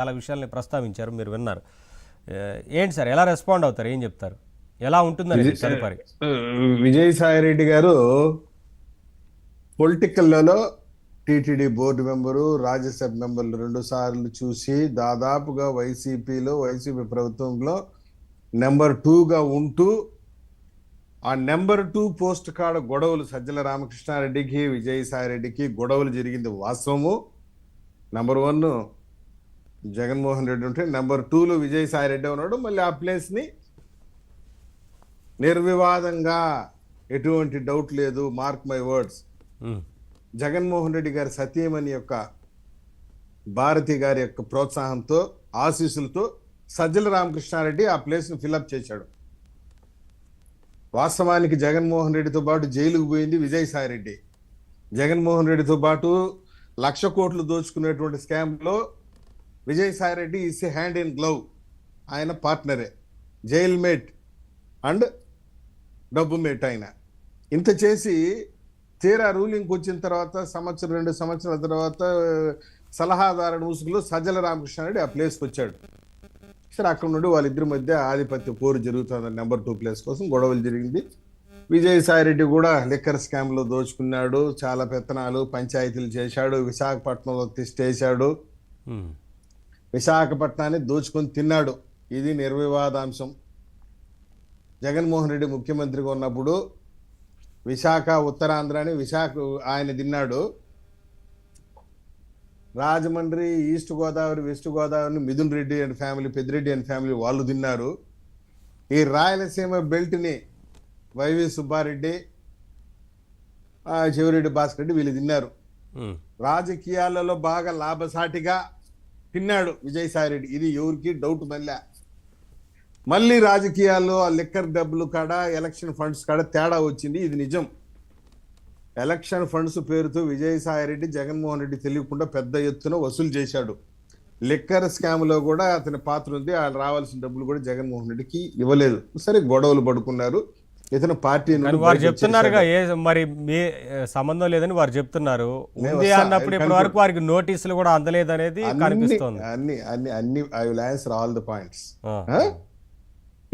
చాలా విషయాల్ని ప్రస్తావించారు, మీరు విన్నారు. ఏంటి సార్, ఎలా రెస్పాండ్ అవుతారు, ఏం చెప్తారు, ఎలా ఉంటుందని తదుపరి? విజయసాయిరెడ్డి గారు పొలిటికల్లో టీటీడీ బోర్డు మెంబరు, రాజ్యసభ మెంబర్లు 2 సార్లు చూసి దాదాపుగా వైసీపీ ప్రభుత్వంలో నెంబర్ 2గా ఉంటూ ఆ నెంబర్ 2 పోస్ట్ కాడ గొడవలు సజ్జల రామకృష్ణారెడ్డికి విజయసాయిరెడ్డికి గొడవలు జరిగింది వాస్తవము. నెంబర్ 1 జగన్మోహన్ రెడ్డి ఉంటే నెంబర్ 2లో విజయసాయిరెడ్డి ఉన్నాడు. మళ్ళీ ఆ ప్లేస్ని నిర్వివాదంగా ఎటువంటి డౌట్ లేదు, mark my words, Jaganmohan Reddy గారి సతీమణి యొక్క భారతి గారి యొక్క ప్రోత్సాహంతో ఆశీస్సులతో సజ్జల రామకృష్ణారెడ్డి ఆ ప్లేస్ని ఫిల్అప్ చేశాడు. వాస్తవానికి జగన్మోహన్ రెడ్డితో పాటు జైలుకు పోయింది విజయసాయిరెడ్డి. జగన్మోహన్ రెడ్డితో పాటు 1,00,000 కోట్లు దోచుకునేటువంటి స్కామ్లో Vijayasai Reddy is a hand in glove. ఆయన పార్ట్నరే, జైల్ మేట్ అండ్ డబ్బు మేట్. ఆయన ఇంత చేసి తీరా రూలింగ్కి వచ్చిన తర్వాత 1-2 సంవత్సరాల తర్వాత సలహాదారుని ముసుగులో సజ్జల రామకృష్ణారెడ్డి ఆ ప్లేస్కి వచ్చాడు. సరే, అక్కడ నుండి వాళ్ళిద్దరి మధ్య ఆధిపత్య పోరు జరుగుతుంది. నెంబర్ 2 ప్లేస్ కోసం గొడవలు జరిగింది. విజయసాయిరెడ్డి కూడా లిక్కర్ స్కామ్లో దోచుకున్నాడు, చాలా పెత్తనాలు పంచాయతీలు చేశాడు, విశాఖపట్నంలో తిష్టేశాడు, విశాఖపట్నాన్ని దోచుకొని తిన్నాడు. ఇది నిర్వివాదాంశం. జగన్మోహన్ రెడ్డి ముఖ్యమంత్రిగా ఉన్నప్పుడు విశాఖ ఉత్తరాంధ్రాని ఆయన తిన్నాడు. రాజమండ్రి, ఈస్ట్ గోదావరి, వెస్ట్ గోదావరిని Mithun Reddy and family, Peddireddy and family వాళ్ళు తిన్నారు. ఈ రాయలసీమ బెల్ట్ని వైవి సుబ్బారెడ్డి, చెవిరెడ్డి భాస్కర్ రెడ్డి వీళ్ళు తిన్నారు. రాజకీయాలలో బాగా లాభసాటిగా తిన్నాడు విజయసాయిరెడ్డి. ఇది ఎవరికి డౌట్. మళ్ళీ రాజకీయాల్లో ఆ లిక్కర్ డబ్బులు కాడ, ఎలక్షన్ ఫండ్స్ కాడ తేడా వచ్చింది. ఇది నిజం. ఎలక్షన్ ఫండ్స్ పేరుతో విజయసాయిరెడ్డి జగన్మోహన్ రెడ్డి తెలియకుండా పెద్ద ఎత్తున వసూలు చేశాడు. లిక్కర్ స్కామ్లో కూడా అతని పాత్ర ఉంది. ఆయన రావాల్సిన డబ్బులు కూడా జగన్మోహన్ రెడ్డికి ఇవ్వలేదు. సరే, గొడవలు పడుకున్నారు. ఇతను పార్టీ వారు చెప్తున్నారుగా, మరి మీ సంబంధం లేదని వారు చెప్తున్నారు. అన్నప్పుడు ఇప్పటి వరకు వారికి నోటీసులు కూడా అందలేదనేది కనిపిస్తోంది. I will answer all the points.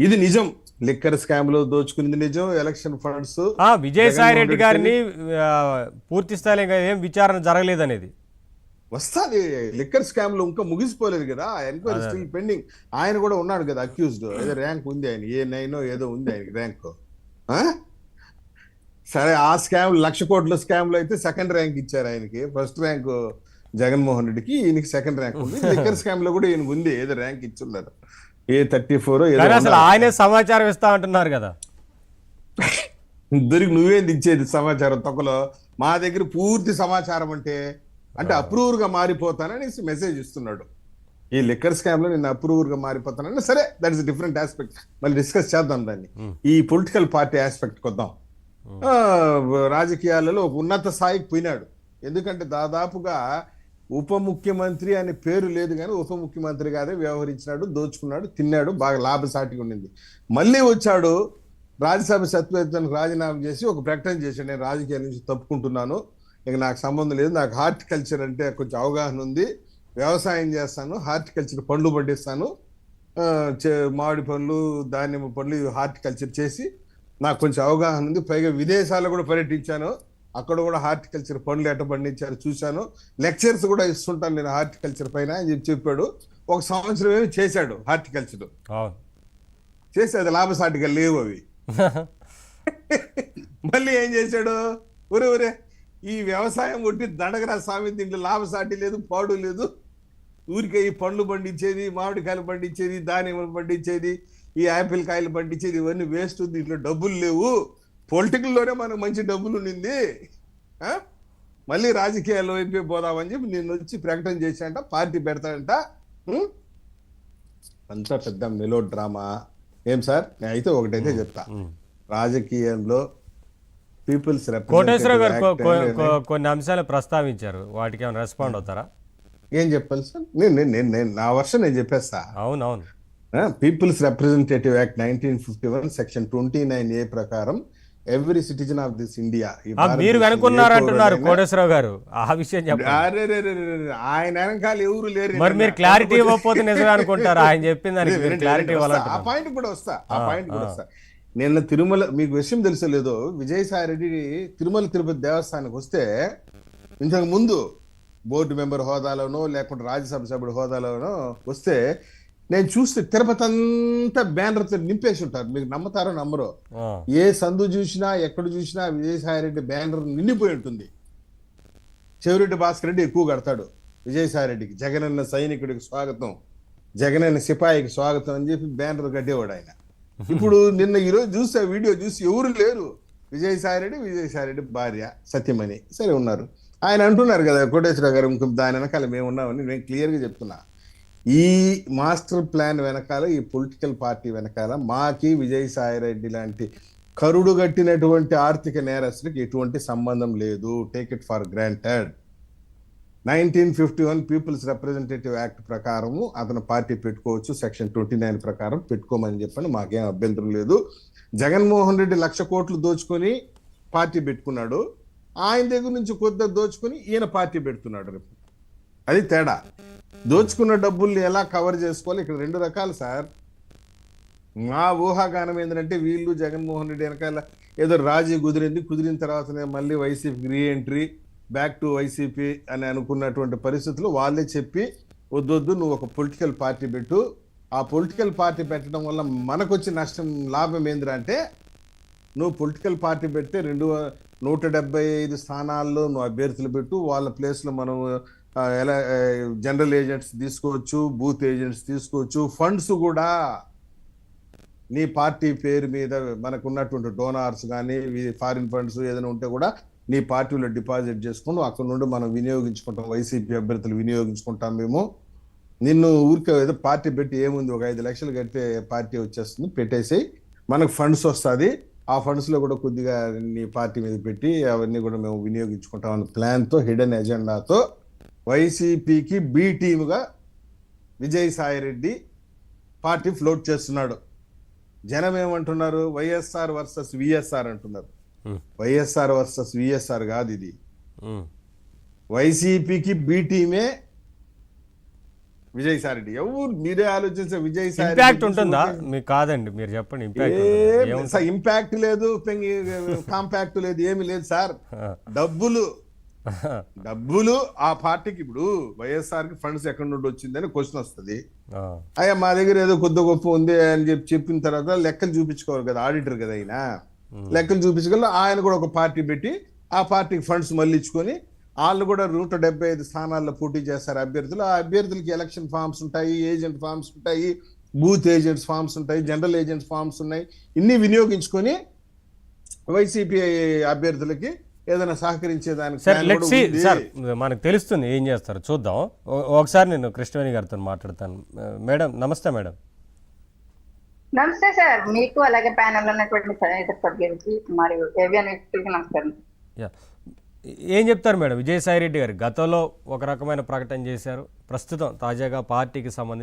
ఇది నిజం. లిక్కర్ స్కామ్ లో దోచుకునేది నిజం. ఎలక్షన్ ఫండ్స్ విజయసాయిరెడ్డి గారిని పూర్తి స్థాయిలో ఏం విచారణ జరగలేదనేది వస్తుంది. లిక్కర్ స్కామ్ లో ఇంకా ముగిసిపోలేదు కదా, ఎంక్వైరీ స్టిల్ పెండింగ్. ఆయన కూడా ఉన్నాడు కదా అక్యూజ్డ్. ఏదో ర్యాంక్ ఉంది ఆయన, A9 ఏదో ఉంది ఆయనకి ర్యాంక్. సరే, ఆ స్కామ్ 1,00,000 కోట్ల స్కామ్ లో అయితే సెకండ్ ర్యాంక్ ఇచ్చారు ఆయనకి. ఫస్ట్ ర్యాంక్ జగన్మోహన్ రెడ్డికి, ఈయనకి సెకండ్ ర్యాంక్ ఉంది. లిక్కర్ స్కామ్ లో కూడా ఈయనకు ఉంది, ఏదో ర్యాంక్ ఇచ్చున్నారు, A34. అసలు ఆయనే సమాచారం ఇస్తా అంటున్నారు కదా. దొరికి నువ్వేంది ఇచ్చేది సమాచారం? తొక్కలో మా దగ్గర పూర్తి సమాచారం అంటే అప్రూవర్ గా మారిపోతానని మెసేజ్ ఇస్తున్నాడు. ఈ లిక్కర్ స్కామ్ లో నేను అప్రూవర్ గా మారిపోతానని. సరే, దట్ ఇస్ డిఫరెంట్ ఆస్పెక్ట్, మళ్ళీ డిస్కస్ చేద్దాం దాన్ని. ఈ పొలిటికల్ పార్టీ ఆస్పెక్ట్ కొద్దాం. రాజకీయాలలో ఒక ఉన్నత స్థాయికి పోయినాడు. ఎందుకంటే దాదాపుగా ఉప ముఖ్యమంత్రి అనే పేరు లేదు, కానీ ఉప ముఖ్యమంత్రిగానే వ్యవహరించినాడు, దోచుకున్నాడు, తిన్నాడు, బాగా లాభసాటిగా ఉండింది. మళ్ళీ వచ్చాడు, రాజ్యసభ సభ్యత్వానికి రాజీనామా చేసి ఒక ప్రకటన చేశాడు, నేను రాజకీయాల నుంచి తప్పుకుంటున్నాను, ఇక నాకు సంబంధం లేదు, నాకు హార్టికల్చర్ అంటే కొంచెం అవగాహన ఉంది, వ్యవసాయం చేస్తాను, హార్టికల్చర్ పండ్లు పండిస్తాను, మామిడి పండ్లు, దానిమ్మ పండ్లు, హార్టికల్చర్ చేసి నాకు కొంచెం అవగాహన ఉంది, పైగా విదేశాల్లో కూడా పర్యటించాను, అక్కడ కూడా హార్టికల్చర్ పండ్లు ఎట్ట పండించారు చూశాను, లెక్చర్స్ కూడా ఇస్తుంటాను నేను హార్టికల్చర్ పైన అని చెప్పాడు. 1 సంవత్సరం ఏమి చేశాడు హార్టికల్చర్ చేసి, అది లాభసాటిగా లేవు అవి. మళ్ళీ ఏం చేశాడు, ఒరే ఈ వ్యవసాయం కొట్టి దండగరా స్వామి, దీంట్లో లాభసాటి లేదు, పాడు లేదు, ఊరికే ఈ పండ్లు పండించేది, మామిడికాయలు పండించేది, దానిమ్మలు పండించేది, ఈ యాపిల్ కాయలు పండించేది, ఇవన్నీ వేస్ట్, దీంట్లో డబ్బులు లేవు, పొలిటికల్లోనే మనకు మంచి డబ్బులు ఉండింది, మళ్ళీ రాజకీయాల్లో వైపే పోదామని చెప్పి నేను వచ్చి ప్రకటన చేశాడంట, పార్టీ పెడతాడంట. అంతా పెద్ద మెలో డ్రామా. ఏం సార్, నేను అయితే ఒకటైతే చెప్తా, రాజకీయంలో పీపుల్స్ కోటేశ్వరరావు గారు కొన్ని అంశాలు ప్రస్తావించారు, వాటికి ఏమైనా రెస్పాండ్ అవుతారా? ఏం చెప్పాలి సార్? నేను నా వర్షన్ నేను చెప్పేస్తా. అవునవును. Peoples representative act 1951 section 29A ప్రకారం every citizen of this India. మీరు వెనుకున్నారంటున్నారు కోటేశ్వరరావు గారు, ఆ విషయం చెప్పండి. ఆయన వెనకాల ఎవరు లేరు. మరి మీరు క్లారిటీ ఇవ్వకపోతే నిజమే అనుకుంటారు, ఆయన చెప్పిన దానికి క్లారిటీ ఆ ఇవ్వాలంటారు. పాయింట్ కూడా వస్తా. నిన్న తిరుమల, మీకు విషయం తెలుసో లేదో, విజయసాయి రెడ్డి తిరుమల తిరుపతి దేవస్థానానికి వస్తే ఇంతకు ముందు బోర్డు మెంబర్ హోదాలోనో లేకుంటే రాజ్యసభ సభ్యుడు హోదాలోనో వస్తే నేను చూస్తే తిరుపతి అంతా బ్యానర్తో నింపేసి ఉంటారు. మీకు నమ్ముతారో నమ్మరో, ఏ సందు చూసినా ఎక్కడ చూసినా విజయసాయి రెడ్డి బ్యానర్ నిండిపోయి ఉంటుంది. చెవిరెడ్డి భాస్కర్ రెడ్డి ఎక్కువ కడతాడు విజయసాయి రెడ్డికి, జగనన్న సైనికుడికి స్వాగతం, జగనన్న సిపాయికి స్వాగతం అని చెప్పి బ్యానర్ కట్టేవాడు ఆయన. ఇప్పుడు నిన్న ఈరోజు చూస్తే వీడియో చూసి ఎవరు లేరు. విజయసాయి రెడ్డి భార్య సత్యమణి సరే ఉన్నారు. ఆయన అంటున్నారు కదా కోటేశ్వర గారు, ఇంకొక దాని వెనకాల మేము ఉన్నామని. నేను క్లియర్గా చెప్తున్నా, ఈ మాస్టర్ ప్లాన్ వెనకాల, ఈ పొలిటికల్ పార్టీ వెనకాల మాకి విజయసాయి రెడ్డి లాంటి కరుడు గట్టినటువంటి ఆర్థిక నేరస్తులకు ఎటువంటి సంబంధం లేదు. Take it for granted. 1951 peoples representative act ప్రకారము అతను పార్టీ పెట్టుకోవచ్చు, సెక్షన్ 29 ప్రకారం పెట్టుకోమని చెప్పని మాకేం అభ్యంతరం లేదు. జగన్మోహన్ రెడ్డి 1,00,000 కోట్లు దోచుకొని పార్టీ పెట్టుకున్నాడు, ఆయన దగ్గర నుంచి కొద్దిగా దోచుకొని ఈయన పార్టీ పెడుతున్నాడు. రేపు అది తేడా. దోచుకున్న డబ్బుల్ని ఎలా కవర్ చేసుకోవాలి, ఇక్కడ 2 రకాలు సార్. మా ఊహాగానం ఏంటంటే వీళ్ళు జగన్మోహన్ రెడ్డి వెనకాల ఏదో రాజీ కుదిరిన తర్వాతనే మళ్ళీ వైసీపీకి రీఎంట్రీ, బ్యాక్ టు వైసీపీ అని అనుకున్నటువంటి పరిస్థితులు వాళ్ళే చెప్పి వద్దొద్దు నువ్వు ఒక పొలిటికల్ పార్టీ పెట్టు, ఆ పొలిటికల్ పార్టీ పెట్టడం వల్ల మనకు వచ్చే లాభం ఏందిరా అంటే, నువ్వు పొలిటికల్ పార్టీ పెడితే 175 స్థానాల్లో నువ్వు అభ్యర్థులు పెట్టు, వాళ్ళ ప్లేస్లో మనం ఎలా జనరల్ ఏజెంట్స్ తీసుకోవచ్చు, బూత్ ఏజెంట్స్ తీసుకోవచ్చు, ఫండ్స్ కూడా నీ పార్టీ పేరు మీద మనకు ఉన్నటువంటి డోనార్స్ కానీ ఫారిన్ ఫండ్స్ ఏదైనా ఉంటే కూడా నీ పార్టీలో డిపాజిట్ చేసుకుని అక్కడ నుండి మనం వినియోగించుకుంటాం, వైసీపీ అభ్యర్థులు వినియోగించుకుంటాం. మేము నిన్ను ఊరికే ఏదో పార్టీ పెట్టి ఏముంది, ఒక 5 లక్షలు కడితే పార్టీ వచ్చేస్తుంది, పెట్టేసి మనకు ఫండ్స్ వస్తుంది, ఆ ఫండ్స్లో కూడా కొద్దిగా నీ పార్టీ మీద పెట్టి అవన్నీ కూడా మేము వినియోగించుకుంటాం అనే ప్లాన్తో, హిడెన్ ఎజెండాతో వైసీపీకి బి టీముగా విజయసాయి రెడ్డి పార్టీ ఫ్లోట్ చేస్తున్నాడు. జనం ఏమంటున్నారు, వైఎస్ఆర్ వర్సెస్ విఎస్ఆర్ అంటున్నారు. వైఎస్ఆర్ వర్సెస్ విఎస్ఆర్ కాదు ఇది, వైసీపీకి బి టీమే విజయసాయి రెడ్డి. ఎవరు మీరే ఆలోచించే విజయసాయి ఇంపాక్ట్ ఉంటుందా మీకు? కాదండి మీరు చెప్పండి. ఇంపాక్ట్ లేదు, కాంపాక్ట్ లేదు, ఏమి లేదు సార్. డబ్బులు ఆ పార్టీకి, ఇప్పుడు వైఎస్ఆర్ కి ఫండ్స్ ఎక్కడి నుండి వచ్చిందని క్వశ్చన్ వస్తుంది. అయ్యా మా దగ్గర ఏదో కొద్ది గొప్ప ఉంది అని చెప్పిన తర్వాత లెక్కలు చూపించుకోవాలి కదా, ఆడిటర్ కదా ఆయన, లెక్కలు చూపించగల. ఆయన కూడా ఒక పార్టీ పెట్టి ఆ పార్టీకి ఫండ్స్ మళ్ళించుకొని వాళ్ళు కూడా 175 స్థానాల్లో పోటీ చేస్తారు అభ్యర్థులు. ఆ అభ్యర్థులకి ఎలక్షన్ ఫామ్స్ ఉంటాయి, ఏజెంట్ ఫామ్స్ ఉంటాయి, బూత్ ఏజెంట్స్ ఫామ్స్ ఉంటాయి, జనరల్ ఏజెంట్స్ ఫామ్స్ ఉన్నాయి. ఇన్ని వినియోగించుకొని వైసీపీ అభ్యర్థులకి ఏదైనా సహకరించేదానికి సార్ మనకు తెలుస్తుంది ఏం చేస్తారు చూద్దాం. ఒకసారి నేను కృష్ణవేణి గారితో మాట్లాడతాను. మేడం నమస్తే. మేడం నమస్తే సార్, మీకు అలాగే ప్యానల్ ఉన్నటువంటి మరియు నమస్కారం. ఏం చెప్తారు మేడం? విజయసాయి రెడ్డి గారు గతంలో ఒక రకమైన ప్రకటన చేశారు, ప్రస్తుతం తాజాగా పార్టీకి సంబంధించి